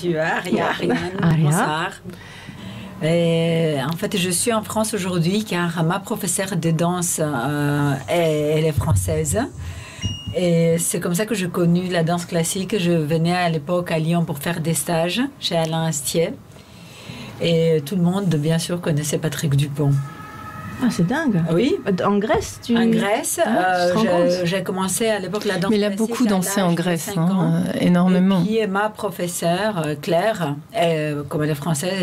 tu Aria, bonsoir. Et, en fait, je suis en France aujourd'hui car ma professeure de danse, elle est française. Et c'est comme ça que j'ai connu la danse classique. Je venais à l'époque à Lyon pour faire des stages chez Alain Astier. Et tout le monde, bien sûr, connaissait Patrick Dupont. Ah, c'est dingue. Oui. En Grèce, tu... En Grèce, j'ai commencé à l'époque la danse classique. Mais il a beaucoup dansé en Grèce, énormément. Et puis ma professeure, Claire, comme elle est française,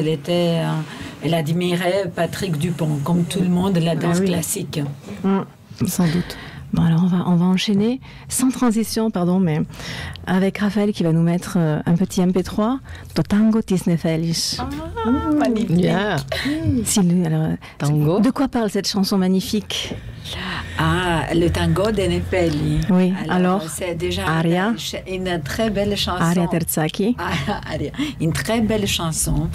elle admirait Patrick Dupont, comme tout le monde, la danse classique. Sans doute. Bon, alors on va enchaîner, sans transition, pardon, mais avec Raphaël qui va nous mettre un petit MP3. To tango tis nefelis. Magnifique. Yeah. Alors, Tango. de quoi parle cette chanson magnifique? Ah, le tango de Nepeli. Oui, alors c'est déjà Aria. Une très belle chanson. Aria Terzaki. Aria. Une très belle chanson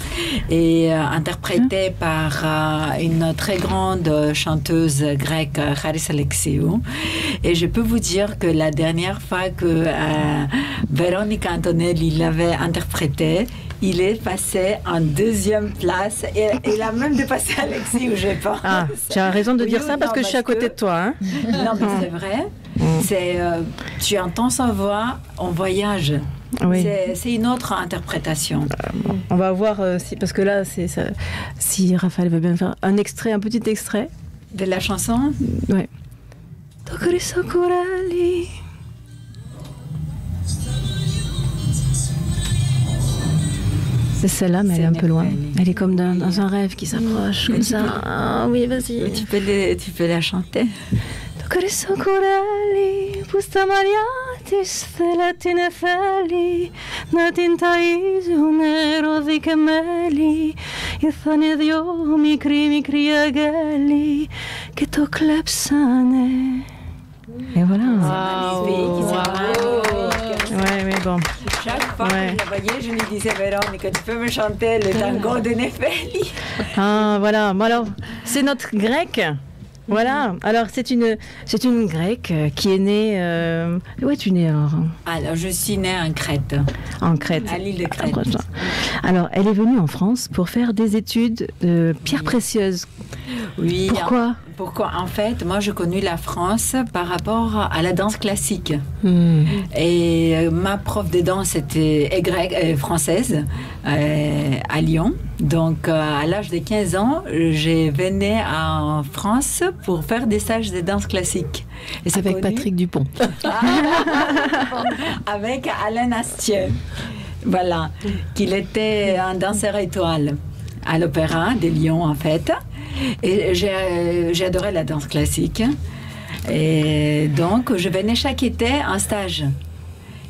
et interprétée par une très grande chanteuse grecque, Charis Alexiou. Et je peux vous dire que la dernière fois que Véronica Antonelli l'avait interprétée, il est passé en deuxième place et il a même dépassé Alexis, je pense. Ah, tu as raison de dire ça parce que je suis à côté de toi. Hein. Non, mais c'est vrai. Tu entends sa voix en voyage. Oui. C'est une autre interprétation. On va voir parce que là, si Raphaël veut bien faire un petit extrait. De la chanson? Oui. C'est celle-là, mais elle est un peu loin. Elle est comme dans un rêve qui s'approche, comme ça. Ah oui, vas-y. Tu peux la chanter. Et voilà. C'est magnifique. Ouais, mais bon. Chaque fois que je la voyais, je lui disais, Véronica, tu peux me chanter le tango de Nefeli. Ah, voilà. Bon, alors, c'est notre grec. Voilà. Alors, c'est une grecque qui est née... Où es-tu née, alors? Alors, je suis née en Crète. En Crète. À l'île de Crète. Alors, elle est venue en France pour faire des études de pierres précieuses. Oui. Pourquoi? Pourquoi? En fait, moi, j'ai connu la France par rapport à la danse classique. Et ma prof de danse était française à Lyon. Donc, à l'âge de 15 ans, je venais en France pour faire des stages de danse classique. Et c'est avec Patrick Dupont. Avec Alain Astier. Voilà. Qu'il était un danseur étoile à l'Opéra de Lyon, en fait. Et j'ai adoré la danse classique. Et donc, je venais chaque été en stage.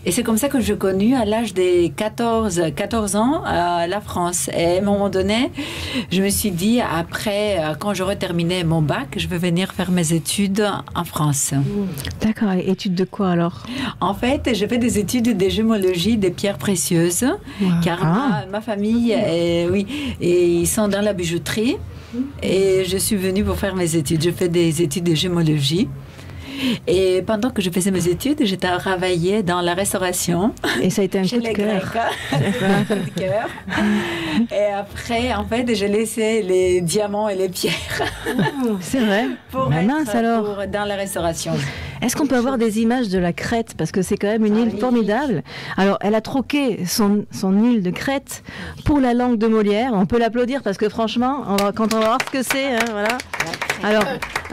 Et c'est comme ça que j'ai connu à l'âge de 14 ans la France. Et à un moment donné, je me suis dit, après, quand j'aurai terminé mon bac, je vais venir faire mes études en France. D'accord. Et études de quoi alors? En fait, j'ai fait des études de gémologie des pierres précieuses. Wow. Car ma famille, et ils sont dans la bijouterie. Et je suis venue pour faire mes études. Je fais des études de gémologie. Et pendant que je faisais mes études, j'étais travaillée dans la restauration. Et ça a été un coup de cœur. Et après, en fait, j'ai laissé les diamants et les pierres. C'est vrai. Pour dans la restauration. Est-ce qu'on peut avoir des images de la Crète? Parce que c'est quand même une île formidable. Alors, elle a troqué son île de Crète pour la langue de Molière. On peut l'applaudir parce que franchement, quand on va voir ce que c'est, hein, voilà. Alors,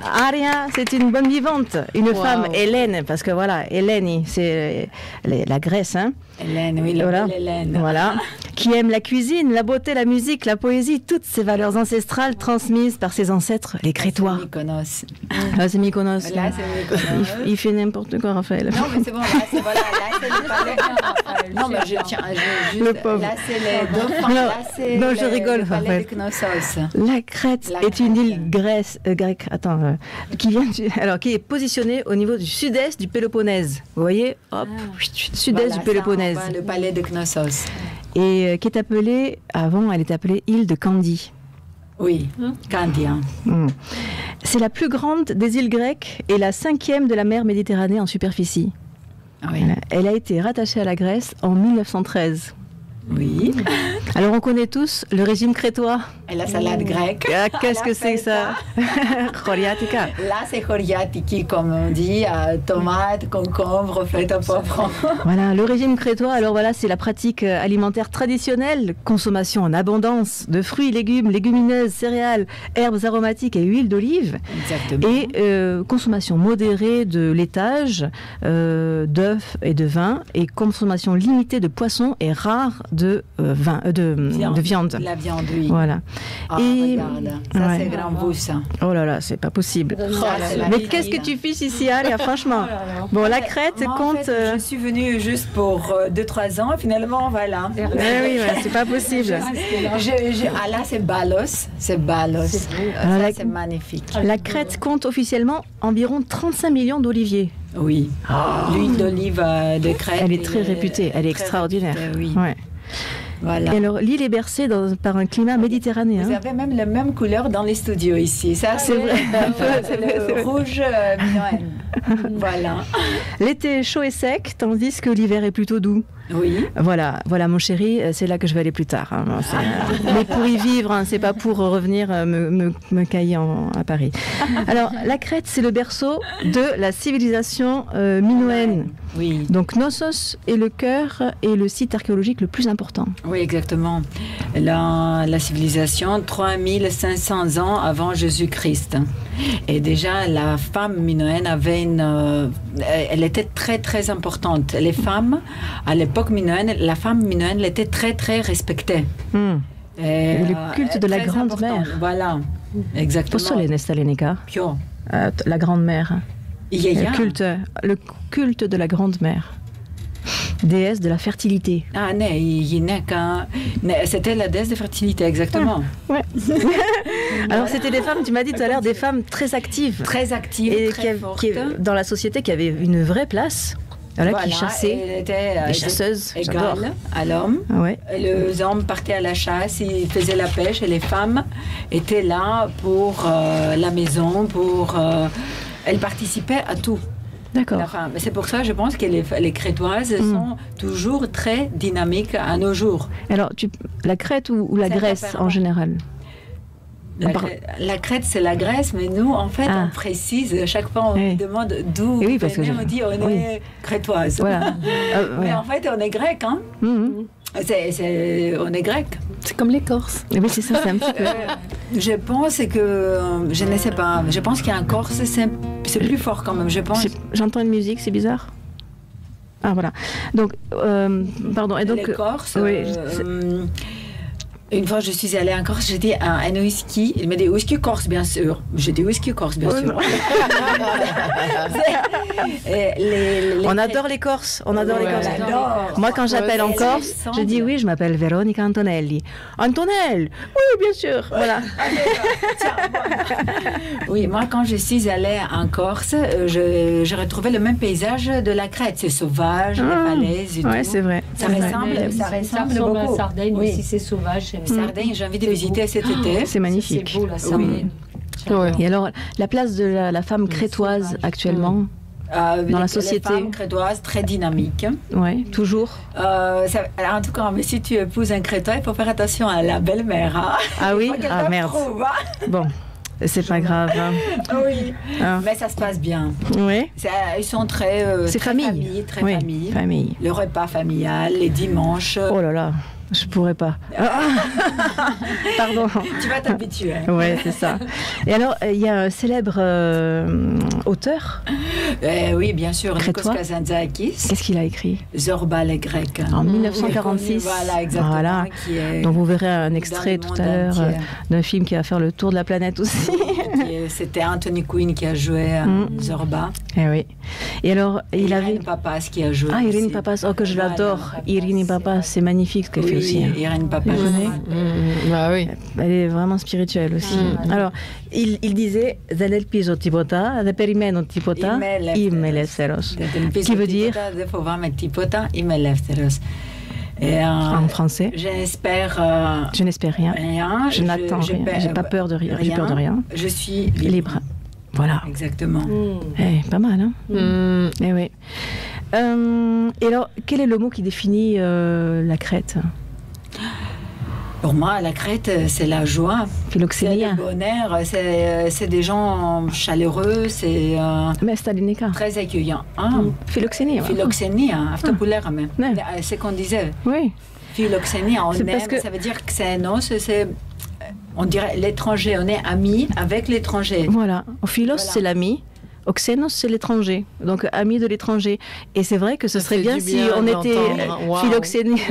Aria, c'est une bonne vivante, une femme, Hélène, parce que voilà, Hélène, c'est la Grèce, hein. Hélène, oui, la belle Hélène. Voilà, qui aime la cuisine, la beauté, la musique, la poésie, toutes ces valeurs ancestrales transmises par ses ancêtres, les Crétois. C'est Mykonos. Là, c'est Mykonos. Là, c'est Mykonos. Il fait n'importe quoi, Raphaël. Non, mais c'est bon, là, c'est le palais. Non, mais je tiens, juste. Le pauvre. Là, c'est les dauphins. Non, là, c'est non, je rigole, le palais Raphaël. de Knossos. La Crète est une île grecque, qui est positionnée au niveau du sud-est du Péloponnèse. Vous voyez, hop, sud-est du Péloponnèse. Le palais de Knossos. Et qui est appelée, avant, elle est appelée île de Candie. Oui, Candie. C'est la plus grande des îles grecques et la 5e de la mer Méditerranée en superficie. Oui. Elle a été rattachée à la Grèce en 1913. Oui. Alors on connaît tous le régime crétois. Et la salade grecque. Qu'est-ce que c'est ça? Choriatica. Là, c'est choriatiki, comme on dit, tomates, concombres, faites à poivron. Voilà, le régime crétois, alors voilà, c'est la pratique alimentaire traditionnelle, consommation en abondance de fruits, légumes, légumineuses, céréales, herbes aromatiques et huile d'olive. Exactement. Et consommation modérée de laitage, d'œufs et de vin, et consommation limitée de poissons et rare de viande. La viande, oui. Voilà. Ah, Et regarde, ça ouais. c'est grand goût, ça. Oh là là, c'est pas possible. C'est la Mais vie. qu'est-ce que tu fiches ici, Alia, franchement? Bon, la crête Moi, en compte. fait, je suis venue juste pour 2-3 ans, finalement, voilà. Oui, ouais, c'est pas possible. Là, c'est Balos. C'est Balos. Alors, Ça, la- c'est magnifique. La Crète compte officiellement environ 35 millions d'oliviers. Oui. L'huile d'olive de Crète. Elle est très réputée, elle est très extraordinaire. réputée, oui. Ouais. Voilà. Et alors, l'île est bercée par un climat méditerranéen. Vous avez même la même couleur dans les studios ici. Ça, C'est vrai. C'est le rouge Minoenne. Voilà. L'été est chaud et sec, tandis que l'hiver est plutôt doux. Oui. Voilà, mon chéri, c'est là que je vais aller plus tard. Hein. Mais pour y vivre, hein, c'est pas pour revenir me cailler à Paris. Alors, la Crète, c'est le berceau de la civilisation minoenne. Oui. Donc, Knossos est le cœur et le site archéologique le plus important. Oui, exactement. La civilisation, 3500 ans avant Jésus-Christ. Et déjà, la femme minoenne avait elle était très, très importante. Les femmes, à l'époque minoenne, la femme minoenne, elle était très, très respectée. Et le culte de la très Grande importante. Mère. Voilà, exactement. Posso le Nestalenica, Pio. la Grande Mère. Yaya. Le culte de la Grande Mère. Déesse de la fertilité. Ah, c'était la déesse de fertilité, exactement. Ouais. Alors, c'était des femmes, tu m'as dit tout à l'heure, des femmes très actives. Très active, Et très forte. dans la société, qui avait une vraie place. Voilà, qui chassait. Elle était Les chasseuses, j'adore. égale à l'homme. Ouais. Les hommes partaient à la chasse, ils faisaient la pêche et les femmes étaient là pour la maison, elles participaient à tout. D'accord. La femme. C'est pour ça, je pense que les Crétoises sont toujours très dynamiques à nos jours. Alors, la Crète ou la C'est Grèce apparent. en général? La Crète, c'est la Grèce, mais nous, en fait, on précise. À chaque fois, on Oui. demande d'où Oui, vous parce que venez, on dit on est crétoise. Voilà. Mais en fait, on est grec, hein. On est grec. C'est comme les Corses. Oui, c'est ça, c'est un petit peu. Je pense que, je ne sais pas, je pense qu'il y a un Corse, c'est plus fort quand même, je pense. J'entends une musique, c'est bizarre. Ah, voilà. Donc, pardon. Et donc, les Corses, oui, une fois, je suis allée en Corse, j'ai dit un whisky. Il m'a dit whisky corse, bien sûr. J'ai dit whisky corse, bien sûr. on adore les Corses. On adore les Corses. J'adore. Moi, quand j'appelle en Ouais, Corse, ça je dis oui, je m'appelle Véronica Antonelli. Antonelle? Oui, bien sûr. Voilà. Oui, moi, quand je suis allée en Corse, j'ai retrouvé le même paysage de la Crète. C'est sauvage, les falaises et Ouais, tout. c'est vrai. Ça C'est vrai. ressemble beaucoup. à Sardaigne Oui. aussi, c'est sauvage. Sardaigne, j'ai envie de visiter cet été. C'est magnifique. C'est beau la Sardaigne. Ouais. Et alors, la place de la femme crétoise actuellement, dans la société. Les femmes crétoises, très dynamiques. ouais, toujours. En tout cas, mais si tu épouses un crétois, il faut faire attention à la belle-mère. Hein. Ah oui? Il faut qu'elle Ah merde. t'approuve, hein. Bon, c'est pas grave. Hein. Oui, Ah. mais ça se passe bien. Oui. Ils sont très, C'est très famille. très Oui, famille. famille. Le repas familial, les dimanches. Oh là là, je pourrais pas. Pardon. Tu vas t'habituer. Ouais, c'est ça. Et alors, il y a un célèbre auteur. Oui, bien sûr, Nikos Crétois. Kazantzakis, Qu'est-ce qu'il a écrit? Zorba les Grecs. En Qui est 1946. connu, voilà, exactement. Voilà. Qui est Donc vous verrez un dans extrait le tout monde à l'heure entier. d'un film qui va faire le tour de la planète aussi. C'était Anthony Quinn qui a joué Zorba. Eh oui. Et alors, il avait... Irène Papas qui a joué. Ah, Irène aussi. Papas, oh que je Voilà, l'adore. Irène Papas, c'est magnifique ce qu'elle fait Oui, aussi. Hein. Irène Papas. Je connais. Bah oui. Elle est vraiment spirituelle aussi. Alors, il disait Zanel piso tipota, de perimeno tipota, imelesteros. Qui veut dire en français, j'espère je n'espère rien, rien. je n'attends rien, j'ai pas peur de rien, j'ai peur de rien. Je suis Libre. Voilà. Exactement. Pas mal, hein. Eh oui. Et alors, quel est le mot qui définit la Crète? Pour moi, la Crète, c'est la joie, c'est Philoxénia. le bonheur, c'est des gens chaleureux, c'est Mais Stalinica. très accueillant. Ah, Philoxénia. philoxénie, afterpolaire même. Ouais. C'est qu'on disait. Oui. Philoxénie, on C'est aime, parce que- ça veut dire que c'est non, c'est on dirait l'étranger, on est amis avec l'étranger. Voilà. Philos, Voilà. c'est l'ami. Oxénos, c'est l'étranger. Donc, ami de l'étranger. Et c'est vrai que ce Ça serait fait bien du si bien on était d'entendre. Waouh. philoxénie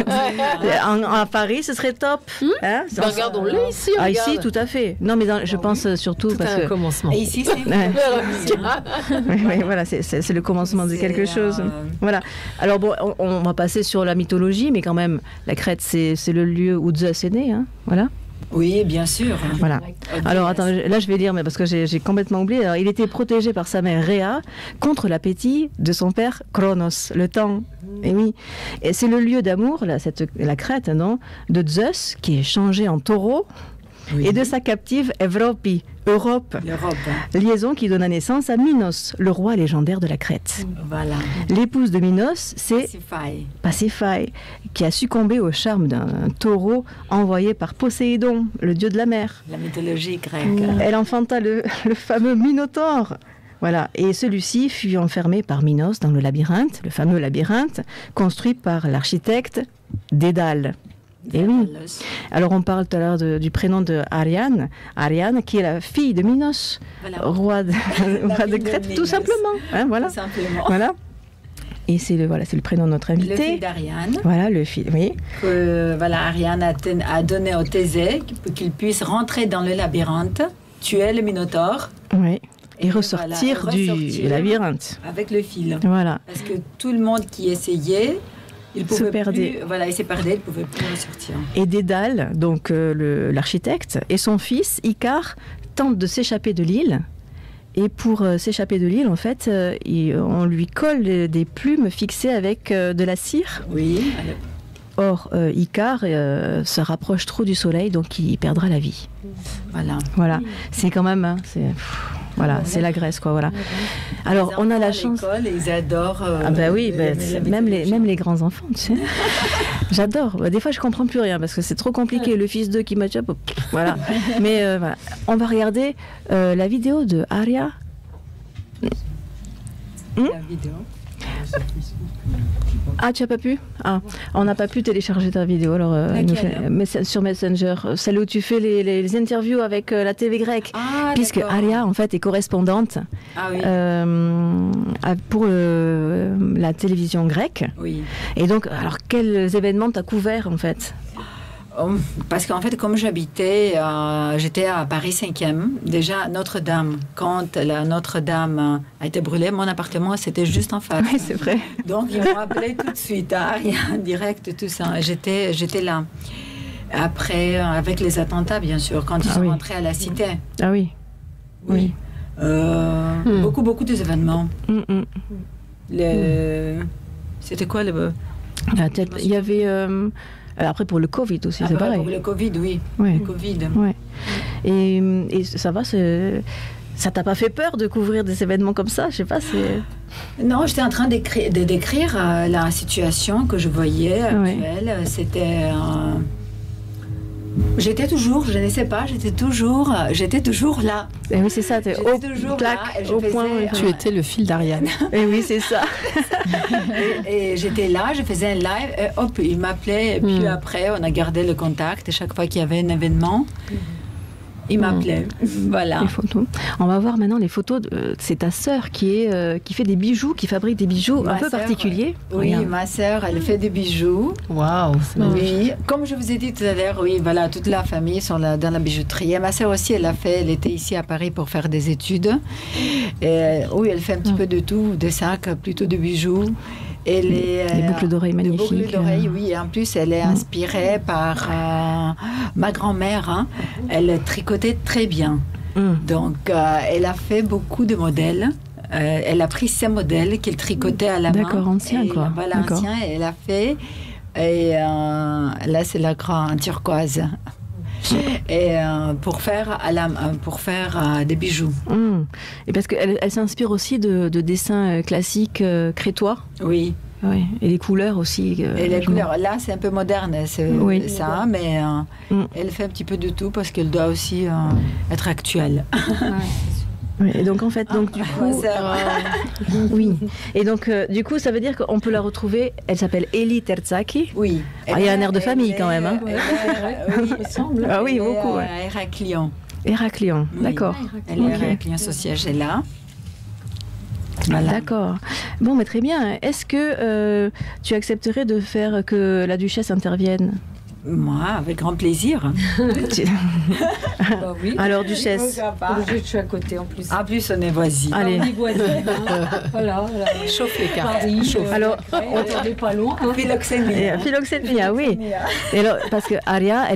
à Paris, ce serait top. Hein Bah, regardons-le ici. Ah, regarde. ici, tout à fait. Non, mais je pense surtout Tout parce a un que. commencement. Et ici, c'est Ouais. philoxénie. Oui, voilà, c'est le commencement de C'est, quelque chose. Voilà. Alors bon, on va passer sur la mythologie, mais quand même, la Crète, c'est le lieu où Zeus est né. Hein, voilà. Oui, bien sûr. Voilà. Alors attends, là je vais lire, mais parce que j'ai complètement oublié. Alors, il était protégé par sa mère Rhea contre l'appétit de son père Chronos, le temps. Et oui. Et c'est le lieu d'amour, la Crète, non, de Zeus, qui est changé en taureau, Oui. et de sa captive Evropi, Europe. L'Europe. Liaison qui donna naissance à Minos, le roi légendaire de la Crète. Voilà. L'épouse de Minos, c'est Pasiphae. Pasiphae, qui a succombé au charme d'un taureau envoyé par Poséidon, le dieu de la mer. La mythologie grecque. Elle enfanta le fameux Minotaure. Voilà, et celui-ci fut enfermé par Minos dans le labyrinthe, le fameux labyrinthe, construit par l'architecte Dédale. Et oui. Alors on parle tout à l'heure du prénom de Ariane, Ariane qui est la fille de Minos, Voilà. roi de fille de Crète, tout Minos. simplement. Hein, voilà. Tout simplement. Voilà. Et c'est le prénom de notre Le fils invité. d'Ariane, Voilà, le fils, oui. que voilà, Ariane a donné au Thésée pour qu'il puisse rentrer dans le labyrinthe, tuer le Minotaure Oui. Et Et ressortir voilà, du ressortir. labyrinthe. avec le fil. Voilà. Parce que tout le monde qui essayait, il Se pouvait perdait. plus, voilà, il se perdait, il ne pouvait plus ressortir. Et Dédale, donc l'architecte, et son fils, Icare, tentent de s'échapper de l'île. Et pour s'échapper de l'île, en fait, on lui colle des plumes fixées avec de la cire. Oui, Or, Icare se rapproche trop du soleil, donc il perdra la vie. voilà. Voilà, c'est quand même... hein, voilà, c'est la Grèce, quoi, voilà. Alors, on a la chance... À l'école, ils adorent. Ah bah oui, même mythologie. les grands enfants, tu sais. J'adore. Des fois, je comprends plus rien parce que c'est trop compliqué. Le fils d'eux qui m'a dit, voilà. Mais voilà. On va regarder la vidéo de Aria. La vidéo. Ah, tu as pas pu? Ah, on n'a pas pu télécharger ta vidéo. Alors, il nous fait, sur Messenger, celle où tu fais les interviews avec la TV grecque. Ah, Puisque d'accord. Aria, en fait, est correspondante Ah oui. pour la télévision grecque. Oui. Et donc, alors, quels événements t'as couvert, en fait? Parce qu'en fait, comme j'étais à Paris 5e, déjà Notre-Dame, quand la Notre-Dame a été brûlée, mon appartement, c'était juste en face. Oui, c'est vrai. Donc, ils m'ont appelé tout de suite, rien direct, tout ça. J'étais là. Après, avec les attentats, bien sûr, quand ils sont oui. rentrés à la cité. Ah oui. Oui. Beaucoup d'événements. C'était quoi le... Il y avait... après, pour le Covid aussi, c'est pareil. Pour le Covid, oui. Ouais. Le Covid. Ouais. Et ça va, ça t'a pas fait peur de couvrir des événements comme ça? Je sais pas, c'est... Non, j'étais en train de décrire la situation que je voyais actuelle. C'était... J'étais toujours, je ne sais pas, j'étais toujours là. Et oui, c'est ça, t'es au toujours clac, là, et je au faisais, point. Tu étais le fil d'Ariane. Et oui, c'est ça. et j'étais là, je faisais un live, et hop, il m'appelait, et puis après, on a gardé le contact, et chaque fois qu'il y avait un événement, il m'appelait. Voilà. Les photos. On va voir maintenant les photos. C'est ta sœur qui fait des bijoux, qui fabrique des bijoux un peu particuliers. Oui, Regarde. ma sœur, elle fait des bijoux. Waouh, c'est magnifique. Oui, comme je vous ai dit tout à l'heure, oui, voilà, toute la famille sont là dans la bijouterie. Et ma sœur aussi, elle était ici à Paris pour faire des études. Et, oui, elle fait un petit peu de tout, des sacs, plutôt de bijoux. Et des boucles d'oreilles magnifiques. Des boucles d'oreilles, oui. Et en plus, elle est inspirée par ma grand-mère. Hein. Elle tricotait très bien. Donc, elle a fait beaucoup de modèles. Elle a pris ces modèles qu'elle tricotait à la main. D'accord, ancien, quoi. Voilà, ancien. Et elle a fait... Et là, c'est la grande turquoise. Et pour faire des bijoux. Et parce qu'elle s'inspire aussi de dessins classiques crétois. Oui. Oui. Et les couleurs aussi. Et les couleurs, là, c'est un peu moderne, Oui. ça, mais elle fait un petit peu de tout parce qu'elle doit aussi être actuelle. Oui, et donc en fait, du coup, oui. Et donc du coup, ça veut dire qu'on peut la retrouver. Elle s'appelle Eli Terzaki. Oui. Ah, il y a un air de famille quand même. Hein. Oui, il semble. Ah oui, beaucoup. À Héraclion. Héraclion, Oui. d'accord. Elle est Héraclion, son siège est là. Voilà. D'accord. Bon, mais très bien. Est-ce que tu accepterais de faire que la duchesse intervienne? Moi, avec grand plaisir. Bah oui. Alors, duchesse. Je suis à côté en plus. En plus, on est voisins. Allez. On est voisins, hein. Voilà. Chauffe les cartes. Paris, Alors, on n'est pas loin. Hein. Philoxénie. Et Philoxénie, ah oui. Et alors, parce que Aria,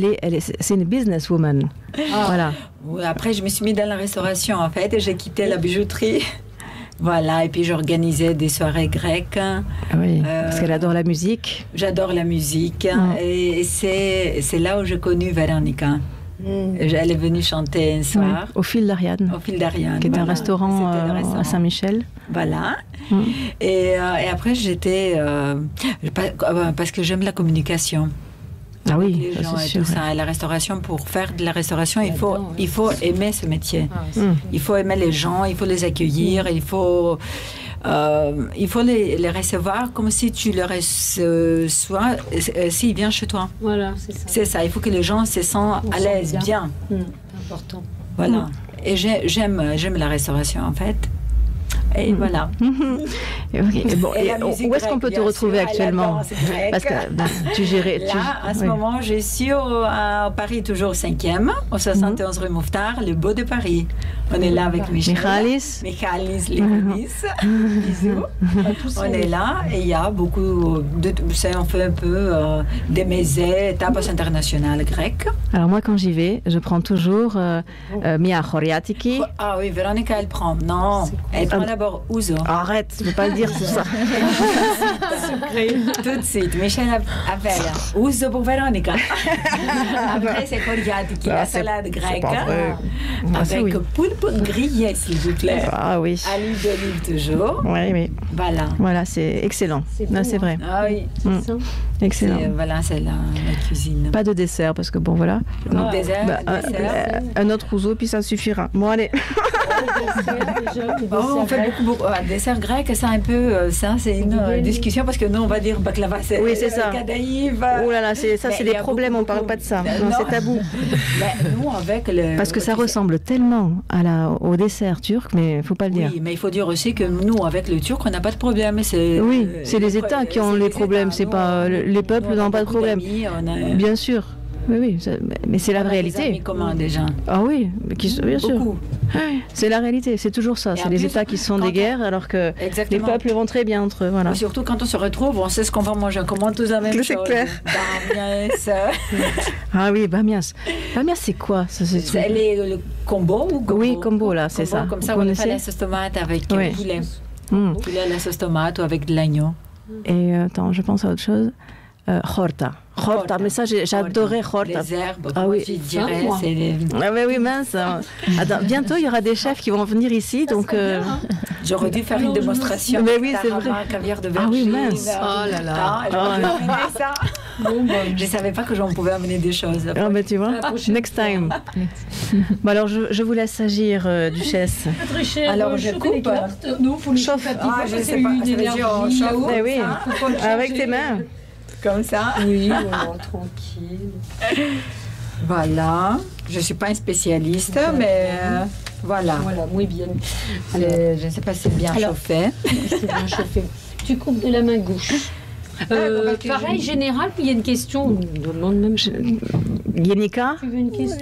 c'est une businesswoman. Voilà. Oui, après, je me suis mis dans la restauration, en fait, et j'ai quitté la bijouterie. Voilà, et puis j'organisais des soirées grecques. Oui, parce qu'elle adore la musique. J'adore la musique. Et c'est là où j'ai connu Véronica. Elle est venue chanter un soir. Au Fil d'Ariane. Au Fil d'Ariane. Qui est un Voilà. restaurant C'était le restaurant à Saint-Michel. Voilà. Et après, j'étais... parce que j'aime la communication. Ah oui, Les gens ça, c'est et sûr. tout ça. Et la restauration, pour faire de la restauration, il faut aimer ce métier. Il faut aimer les gens, il faut les accueillir, il faut les recevoir comme si tu les reçois s'ils viennent chez toi. Voilà, c'est ça. C'est ça, il faut que les gens se sentent à l'aise, bien. C'est important. Voilà. Et j'aime la restauration, en fait. Et voilà. Okay. Bon, Et et la musique où est-ce qu'on peut grecque, te bien retrouver sûr, actuellement? la danse grecque. Parce que tu gérais. Là, à ce moment, je suis à Paris, toujours 5e, au 71 rue Mouffetard, le beau de Paris. On est là avec Michel. Michalis. Michalis Léonis. Bisous. On est là et il y a beaucoup de. On fait un peu des mezze, tapas internationales grecques. Alors moi, quand j'y vais, je prends toujours Mia Choriatiki. Ah oui, Véronica, elle prend. Non, elle prend d'abord Ouzo. Arrête, je ne peux pas le dire tout ça. Tout de suite, Michel appelle Ouzo pour Véronica. Après, c'est Choriatiki, la salade grecque. Avec poulpe grillé, s'il vous plaît. Ah oui. À l'huile d'olive toujours. Oui, oui. Voilà. Voilà, c'est excellent. Bon, C'est vrai. Ah oui. Excellent. Voilà, c'est la cuisine. Pas de dessert, parce que bon, voilà. Non, dessert, Bah, un autre ouzo, puis ça suffira. Bon, allez. On fait beaucoup. Dessert grec, c'est un peu. Ça, c'est une discussion parce que nous, on va dire baklava. Oui, c'est ça. Kadaïf. Oh là là, c'est des problèmes, on ne parle pas de ça. Non, c'est tabou. Nous, avec le. Parce que ça ressemble tellement au dessert turc, mais il ne faut pas le dire. Oui, mais il faut dire aussi que nous, avec le turc, on n'a pas de problème. Oui, c'est les États qui ont les problèmes, c'est pas les peuples n'ont pas de problème. Bien sûr. Oui, mais c'est la réalité. Des amis communs déjà. Ah oui, bien sûr. Beaucoup. C'est la réalité, c'est toujours ça. C'est les États qui se font des guerres alors que les peuples vont très bien entre eux. Voilà. Surtout quand on se retrouve, on sait ce qu'on va manger. On commande tous la même chose. C'est clair. Ah oui, bamias. Bamias, c'est quoi c'est le combo ou gombo? Oui, combo là, c'est ça. Comme ça, on fait la sauce tomate avec poulet. Poulet à la sauce tomate ou avec de l'agneau. Et attends, je pense à autre chose. Horta. Horta, mais ça, j'adorais Horta. Les herbes, ah oui, je dirais, c'est les... Ah mais oui, mince. Attends, bientôt, il y aura des chefs qui vont venir ici, donc... J'aurais dû faire une démonstration. Mais oui, c'est vrai. Caviar de ah oui, mince. Oh là là. Ça. Je ne savais pas que j'en pouvais amener des choses. Ah mais tu vois, next time. Bon, alors, je vous laisse agir, duchesse. Alors, je coupe. Non, faut le chauffe. Ah, je ne sais pas. Ça veut dire on chauffe. Eh oui, avec tes mains. Comme ça. Oui, tranquille. Voilà. Je ne suis pas une spécialiste, mais voilà. Voilà, muy bien. Je ne sais pas si c'est bien chauffé. C'est bien chauffé. Tu coupes de la main gauche. Pareil, général, puis il y a une question. On demande même. Yenika. Tu veux une question?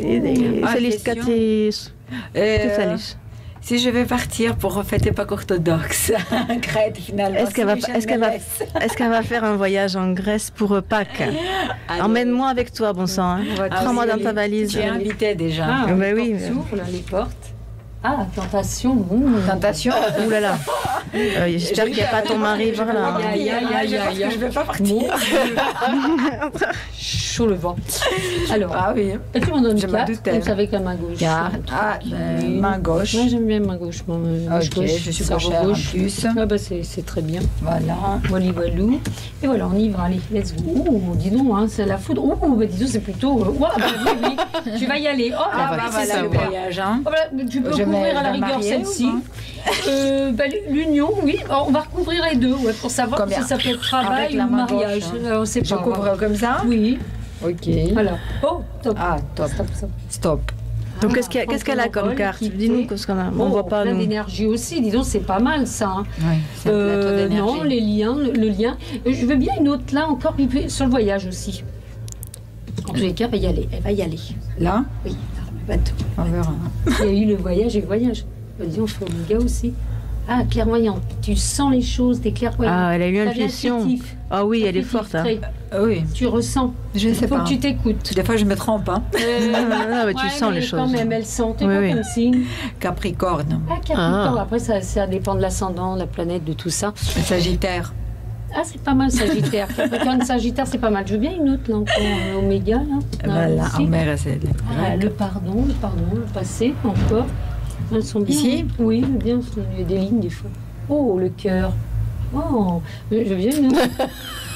Si je vais partir pour fêter Pâques orthodoxe en Crète, finalement. Est-ce qu'elle va faire un voyage en Grèce pour Pâques? Emmène-moi avec toi, bon sang. Hein. Prends-moi dans ta valise. Tu es invitée déjà. Ah, ben oui. S'ouvre, là, les portes. Ah, tentation. Tentation. Ouh là là. J'espère qu'il n'y a pas ton mari par là. Aïe, aïe, aïe, aïe. Je ne vais pas partir. Chaud le vent. Alors, Ah oui. et tu m'en donnes Je me 4, doutais. comme ça avec la main gauche. Main gauche. Moi, j'aime bien main gauche. Ok, je suis cerveau gauchère en gauche. plus. Ah bah c'est très bien. Voilà. Voilà, voilou. Et voilà, on y va. Allez, let's go. Oh, dis donc, hein, c'est la foudre. Oh, bah dis donc, c'est plutôt... ouais, bah, oui, oui, tu vas y aller. Oh, Ah bah, bah c'est voilà le super. voyage. Hein. Oh, voilà, tu peux Je couvrir à la vais rigueur marier celle-ci. ou Bah, l'union, oui. Alors, on va recouvrir les deux, ouais, pour savoir Combien? si ça peut être travail Avec la ou main mariage. gauche, hein. On sait Je pas. couvre comme ça. Oui, Ok. voilà. Oh, top. Ah, top. Stop, stop. Stop. Donc Ah, qu'est-ce qu'elle a comme envol, carte? quitter. Dis-nous ce qu'on a. On Oh, voit pas, plein nous. d'énergie aussi, dis donc, c'est pas mal ça. Hein. Oui, c'est un plateau d'énergie. Non, les liens, le lien. Je veux bien une autre là encore sur le voyage aussi. En tous les cas, elle va y aller. Là, Oui, dans le bateau. on verra. Il y a eu le voyage et le voyage. Dis donc, faut le gars aussi. Ah, clairvoyante. Tu sens les choses, t'es clairvoyante. Ah, elle a eu T'as l'intuition. l'intuitif. Ah oui, elle est Intuitif, forte. Hein. très. Oui, Tu ressens. je ne sais Faut pas. que tu t'écoutes. Des fois, je me trompe. Hein. Non, mais tu sens les Quand choses. même, elle sent. T'es Oui, quoi oui. comme signe? Capricorne, Ah, Capricorne. Après, ça dépend de l'ascendant, la planète, de tout ça. Sagittaire. Ah, c'est pas mal, Sagittaire. Capricorne, Sagittaire, c'est pas mal. Je veux bien une autre, là, encore, Oméga, là. Voilà, Ici. en mer, c'est Ah, le pardon, le passé, encore. Elles sont bien. Ici? Oui, bien. Il y a des lignes, des fois. Oh, le cœur. Oh, je veux bien une autre.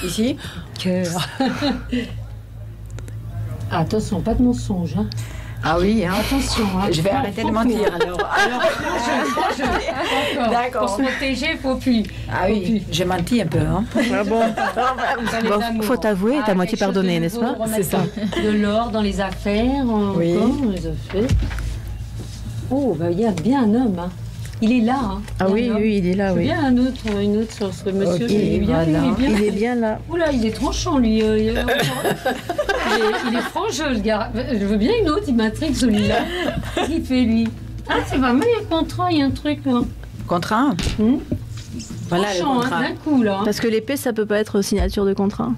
Ici. Cœur. Ah, attention, pas de mensonge, hein. Ah oui, hein. Attention, hein. Je vais arrêter de mentir alors. D'accord. D'accord. Pour se protéger, faut plus. Ah oui, j'ai menti un peu. Hein. Ah bon. Dans les Bon, amours. faut t'avouer, t'as moitié quelque chose pardonné, de n'est-ce nouveau, pas? remettre C'est ça. De l'or dans les affaires, Oui. encore, dans les affaires. Oh, bah, il y a bien un homme, hein. Il est là, hein. Ah Il y a oui, un homme. oui, il est là, Je veux oui. bien une autre sur ce monsieur. Ok, il est bien, voilà. Il est bien là. Oula, il est tranchant, lui. Il est franc-jeu, le gars. Je veux bien une autre, il m'intrigue, celui-là. Qu'est-ce qu'il fait, lui? Ah, c'est pas mal, il y a un contrat, il y a un truc, là. Contrat. Voilà le Tranchant, hein, contrat. d'un coup, là. Parce que l'épée, ça peut pas être signature de contrat.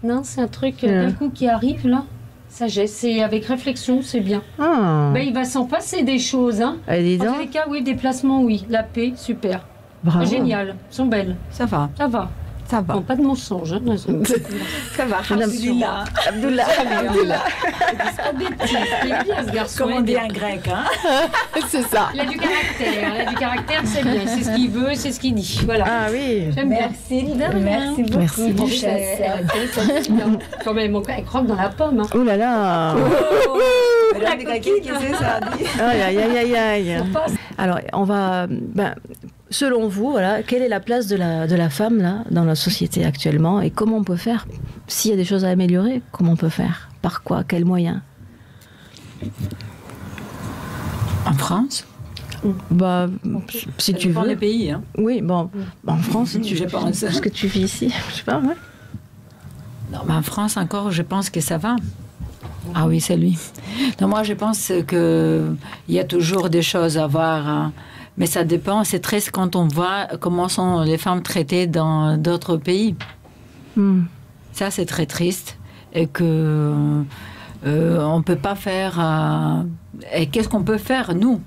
Non, c'est un truc, Ouais. d'un coup, qui arrive, là. Sagesse, c'est avec réflexion, c'est bien. Ah. Ben, il va s'en passer des choses, hein. Allez, dis En donc. tous les cas, oui, déplacement, oui. La paix, super. Bravo. Génial. Elles sont belles. Ça va, Ça va. ça va. Non, pas de mensonge. Hein. Ça va. Alhamdoulilah. Abdullah. Pas des petits. Il est bien, ce garçon. Comme on dit en grec. Hein. C'est ça. Il a du caractère. Il a du caractère, c'est bien. C'est ce qu'il veut, c'est ce qu'il dit. Voilà. Ah oui. J'aime bien. Merci, De rien. merci beaucoup. Merci. Duchesse. Quand même, elle croque dans la pomme. Hein. Oh là là. Madame de Gaquet, qu'est-ce que ça dit? Aïe, aïe, aïe, aïe, aïe. Passe. Alors, on va. Selon vous, voilà, quelle est la place de la femme là, dans la société actuellement et comment on peut faire? S'il y a des choses à améliorer, comment on peut faire? Par quoi? Quels moyens? En France? Bah, si Ça tu dépend veux. des pays. Hein. Oui, bon. En France, si tu Je pense. Parce que tu vis ici, je sais pas, ouais. Non, mais en France encore, je pense que ça va. Ah oui, c'est lui. Non, moi, je pense qu'il y a toujours des choses à voir. Hein. Mais ça dépend. C'est triste quand on voit comment sont les femmes traitées dans d'autres pays. Hmm. Ça, c'est très triste. Et que on ne peut pas faire... et qu'est-ce qu'on peut faire, nous,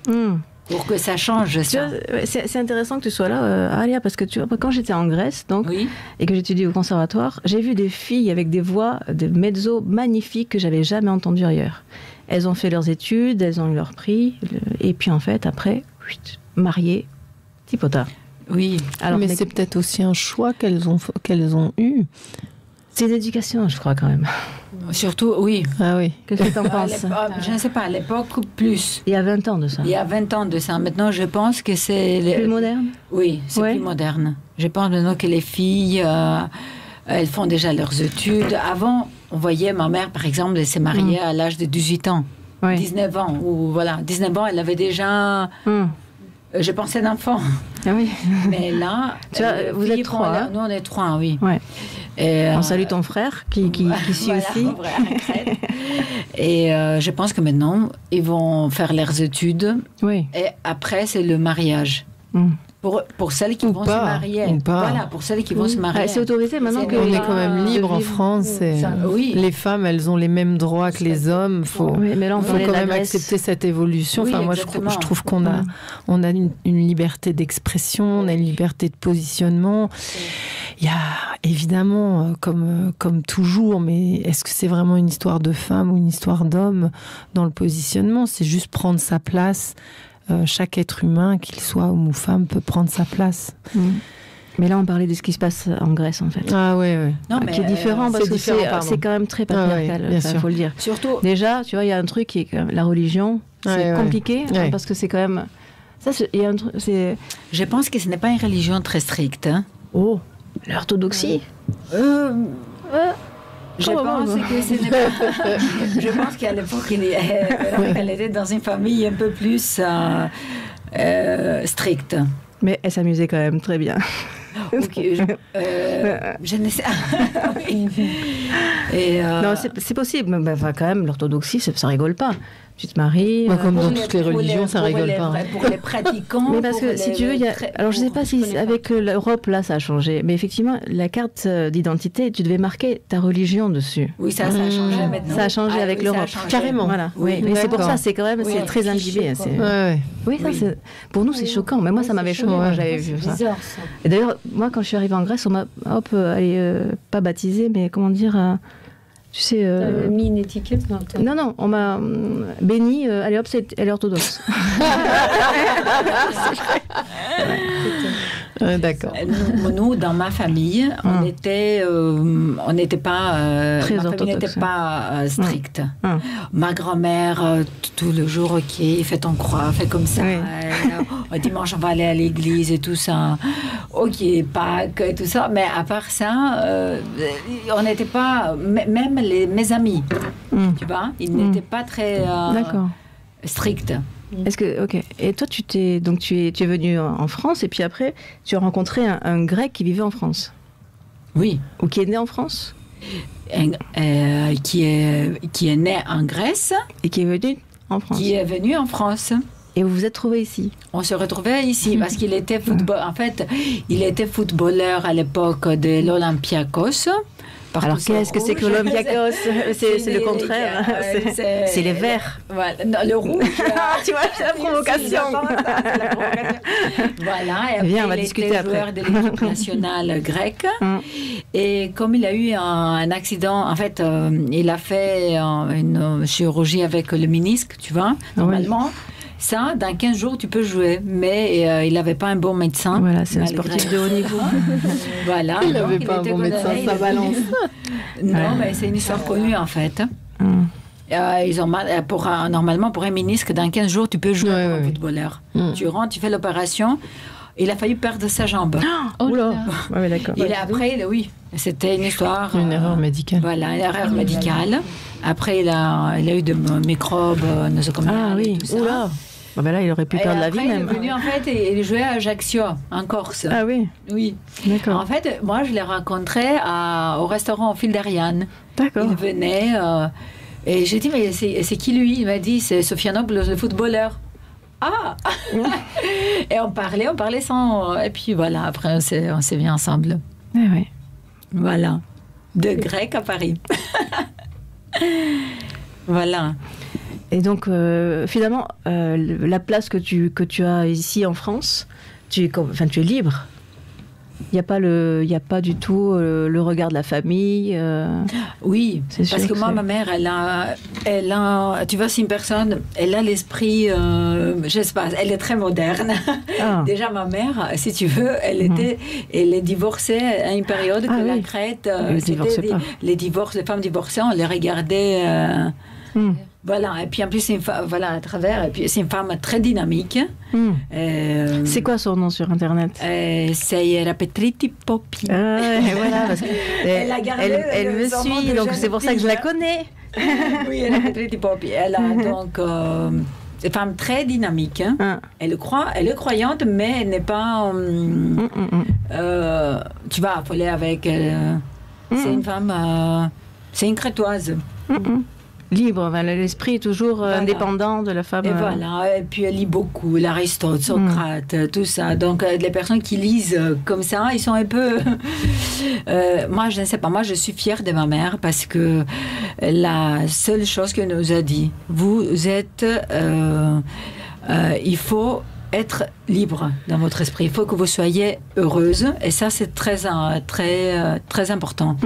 Hmm. pour que ça change, Tu ça? vois, c'est intéressant que tu sois là, Alia, parce que tu vois, quand j'étais en Grèce, donc, Oui. et que j'étudie au conservatoire, j'ai vu des filles avec des voix de mezzo magnifiques que j'avais jamais entendues ailleurs. Elles ont fait leurs études, elles ont eu leur prix, et puis en fait, après, mariées, tipota. Oui. Alors, mais c'est peut-être aussi un choix qu'elles ont eu. c'est l'éducation, je crois, quand même. Surtout, oui. Ah oui. Qu'est-ce que tu en À penses? l'époque, je ne sais pas, à l'époque, plus. Il y a 20 ans de ça. Il y a 20 ans de ça. Maintenant, je pense que c'est... Plus moderne? Oui, c'est Ouais. plus moderne. Je pense maintenant que les filles, elles font déjà leurs études. Avant, on voyait ma mère, par exemple, elle s'est mariée à l'âge de 18 ans, Oui. 19 ans. Ou voilà, 19 ans, elle avait déjà, Hmm. je pensais d'enfant. Ah oui. Mais là, Tu vois, les vous filles êtes font trois, leur- hein? Nous, on est trois, oui. Ouais. Et, On salue ton frère qui suit voilà, aussi. vrai, en Crète. Et je pense que maintenant, ils vont faire leurs études. Oui. Et après, c'est le mariage. Hmm. Pour celles qui Ou vont pas, se marier. ou pas. Voilà, pour celles qui vont se marier. C'est autorisé maintenant C'est que... On est pas- quand même libre en vivre. France. Et Oui. les femmes, elles ont les mêmes droits que les hommes. Oui, mais là, on faut parlait de quand la même Grèce. accepter cette évolution. Oui, Enfin, moi, exactement. je trouve qu'on a, on a une liberté d'expression, on a une liberté de positionnement. Il y a évidemment, comme toujours, mais est-ce que c'est vraiment une histoire de femme ou une histoire d'homme dans le positionnement? C'est juste prendre sa place. Chaque être humain, qu'il soit homme ou femme, peut prendre sa place. Mais là, on parlait de ce qui se passe en Grèce, en fait. Ah ouais. Non, Qui est différent, parce c'est que différent, pardon. c'est quand même très patriarcal, Ah ouais, bien il sûr. faut le dire. Surtout, Déjà, tu vois, il y a un truc qui est quand même la religion. C'est Ouais, ouais. compliqué, hein, Ouais. parce que c'est quand même... Ça, il y a un truc... C'est... je pense que ce n'est pas une religion très stricte. Hein. Oh, l'orthodoxie. Je Comment pense que ce n'est pas... Je pense qu'à l'époque, elle était dans une famille un peu plus stricte. Mais elle s'amusait quand même très bien. Ok, je ne sais... Oui. Et, Non, c'est possible, mais enfin, quand même, l'orthodoxie, ça rigole pas. Tu te maries... Bah, comme pour dans les- toutes les pour religions, ça pour rigole les pas. vrais- Pour les pratiquants... Mais parce pour que si les- tu veux, il y a... très- Alors je sais pas si connais pas. avec l'Europe là ça a changé, mais effectivement la carte d'identité, tu devais marquer ta religion dessus. Oui, ça a changé maintenant. Ça a changé Ah, avec oui, ça a l'Europe. changé. Carrément. Voilà. Oui, Oui, mais c'est pour d'accord. ça, c'est quand même Oui, c'est très cliché, imbibé. quoi. c'est- Ouais. Oui, ça Oui. c'est pour nous c'est choquant. Mais moi ça m'avait choqué quand j'avais vu ça. C'est bizarre, ça. Et d'ailleurs, moi quand je suis arrivée en Grèce, on m'a pas baptisée, mais comment dire, tu sais. T'as mis une étiquette dans le Non, on m'a béni, allez hop, elle est orthodoxe. D'accord. Nous, dans ma famille, on n'était pas Très ma famille orthodoxe. n'était pas stricte. Ah. Ma grand-mère, tout le jour, ok, fais ton croix, fais comme ça. Oui. Dimanche, on va aller à l'église et tout ça. Ok, Pâques et tout ça. Mais à part ça, on n'était pas, même mes amis, tu vois, ils n'étaient pas très D'accord. stricts. Est-ce que ok. Et toi, tu es venu en France et puis après, tu as rencontré un Grec qui vivait en France Oui. ou qui est né en France Qui est né en Grèce, et qui est venu en France. qui est venu en France. Et vous vous êtes trouvés ici. On se retrouvait ici parce qu'il était en fait, il était footballeur à l'époque de l'Olympiakos. Alors qu'est-ce que c'est que l'Olympiakos? C'est le contraire. C'est les verts. Voilà, non, le rouge. Tu vois, c'est la provocation. Voilà, et après, Viens, on va il discuter était après. joueur de l'équipe nationale grecque. Et comme il a eu un accident, en fait, il a fait une chirurgie avec le ménisque, tu vois, normalement. Ça, dans 15 jours, tu peux jouer. Mais il n'avait pas un bon médecin. Voilà, c'est un malgré- sportif de haut niveau. Voilà. Il donc n'avait pas un était bon médecin, condamné, ça il- balance. Non, mais c'est une histoire connue, en fait. Ils ont normalement, pour un ménisque, dans 15 jours, tu peux jouer Ouais, comme ouais. footballeur. Tu rentres, tu fais l'opération. Il a failli perdre sa jambe. Oula. Ouais, d'accord. Après, oui, c'était une histoire. Une erreur médicale. Voilà, une erreur médicale. Après, il a eu des microbes nosocomiales. Ah oui. et tout ça. Oula. Bah ben là, il aurait pu Et perdre la après, vie il est même. venu, en fait, et il jouait à Ajaccio, en Corse. Ah oui. Oui. D'accord. En fait, moi, je l'ai rencontré au restaurant au fil d'Ariane. D'accord. Il venait et j'ai dit, mais c'est qui lui? Il m'a dit, c'est Sofianopoulos, le footballeur. Ah Et on parlait sans... Et puis voilà, après, on s'est mis ensemble. Ouais, ouais. Voilà. De grec à Paris. Voilà. Et donc, finalement, la place que tu as ici en France, tu es libre. Il n'y a pas du tout le regard de la famille. Oui, C'est parce sûr que que moi, c'est- ma mère, elle a, tu vois, c'est une personne, elle a l'esprit, je sais pas, elle est très moderne. Ah. Déjà, ma mère, si tu veux, elle est divorcée à une période que Ah la oui. Crète, Elle divorçait pas. les femmes divorcées, on les regardait. Voilà, et puis en plus, c'est une femme, voilà, à travers, et puis c'est une femme très dynamique. C'est quoi son nom sur Internet? C'est Rapetriti Popi. Voilà, parce que Elle a gardé elle me son nom suit, de donc jeune c'est pour ça que je la fille, connais. Oui, elle est Petri Popi. Elle a donc une femme très dynamique. Hein. Ah. Elle est croyante, mais elle n'est pas. Tu vas affoler avec. C'est une femme. C'est une crétoise. libre. Enfin, l'esprit est toujours indépendant de la femme. Et voilà, et puis elle lit beaucoup, l'Aristote, Socrate, tout ça. Donc les personnes qui lisent comme ça, ils sont un peu... moi, je ne sais pas, moi je suis fière de ma mère parce que la seule chose qu'elle nous a dit, vous êtes... il faut être libre dans votre esprit. Il faut que vous soyez heureuse. Et ça, c'est très important.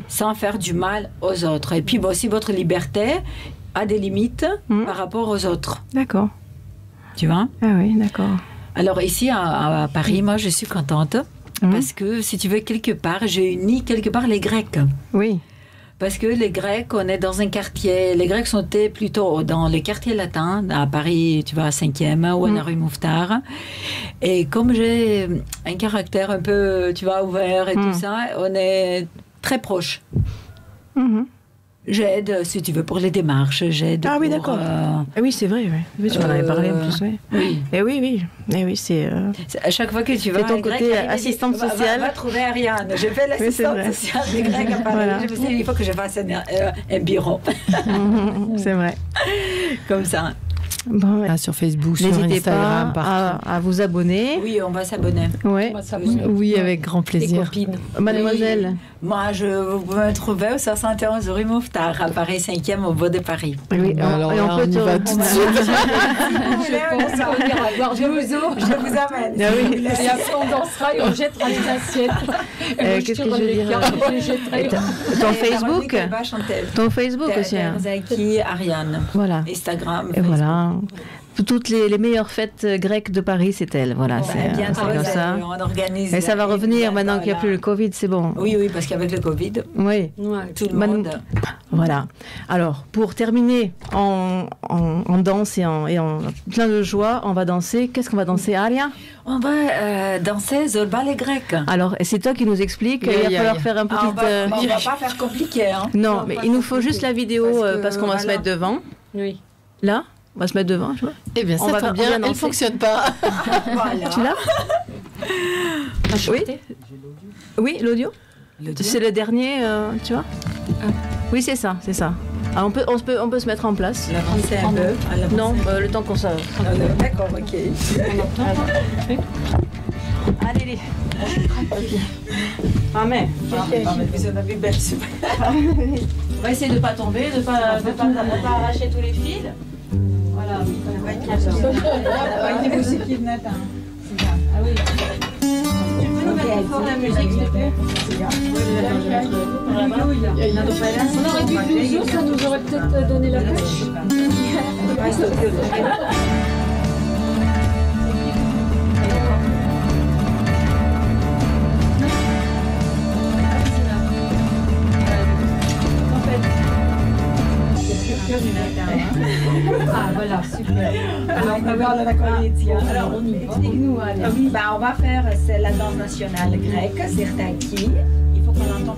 Sans faire du mal aux autres. Et puis, aussi, votre liberté a des limites par rapport aux autres. D'accord. Tu vois? Ah oui, d'accord. Alors, ici, à Paris, moi, je suis contente. Parce que, si tu veux, quelque part, j'ai uni quelque part les Grecs. Oui. Parce que les Grecs, on est dans un quartier... Les Grecs sont plutôt dans le quartier latin, à Paris, tu vois, à 5e, ou à la rue Mouffetard. Et comme j'ai un caractère un peu, tu vois, ouvert et tout ça, on est très proches. J'aide, si tu veux, pour les démarches. J'aide ah oui, pour, d'accord. Oui, c'est vrai. Oui, tu m'en avais parlé en plus. Oui. Oui. Et oui. Et oui, c'est... À chaque fois que tu vas... C'est ton côté assistante sociale. Va trouver Ariane. Je fais l'assistante sociale des Grecs à Paris. Voilà. Je me suis dit, il faut que je fasse un bureau. C'est vrai. Comme ça. Bon, ouais. Sur Facebook, sur N'hésitez Instagram, pas à vous abonner. Oui, on va s'abonner. Ouais. Oui, avec grand Les plaisir. copines. Mademoiselle. Oui. Moi, vous pouvez me trouver au 71 rue Mouffetard, à Paris 5e, au bout de Paris. Oui, Alors, et on peut on y va tout de suite. Je pense qu'on ira boire du ouzo. Je vous amène. Ah oui. Et après, on dansera et on jettera les assiettes. Qu'est-ce que je veux dire Ton Facebook. Ton Facebook aussi. Zaki, Ariane. Voilà. Instagram. Et voilà. Toutes les meilleures fêtes grecques de Paris, c'est elle. Voilà, c'est comme ça. On organise. Et ça va revenir maintenant qu'il n'y a plus le Covid, c'est bon. Oui, parce qu'avec le Covid, oui. Tout le monde. Voilà. Alors, pour terminer en danse et en plein de joie, on va danser. Qu'est-ce qu'on va danser, Alia? On va danser le ballet grec. Alors, c'est toi qui nous explique. Il va falloir faire un petit... on va pas faire compliqué. Hein. Non, mais il nous faut juste la vidéo parce qu'on va se mettre devant. Oui. Là, on va se mettre devant, tu vois. Eh bien, ça tombe bien, elle ne fonctionne pas. Voilà. Tu l'as? Oui. Oui, l'audio. C'est le dernier, tu vois. Oui, c'est ça. Alors, on peut se mettre en place. L'avancer un peu. Non, le temps qu'on s'en... D'accord, ok. Allez. Ah mais. On va essayer de ne pas tomber, de ne pas arracher tous les fils. Voilà. Tu peux nous mettre fort la musique, s'il te plaît? On aurait dû du ouzo, ça nous aurait peut-être donné la pêche. Ah voilà, super. Alors, on y va. Explique-nous, on va faire la danse nationale grecque, Sirtaki. Il faut qu'on l'entende.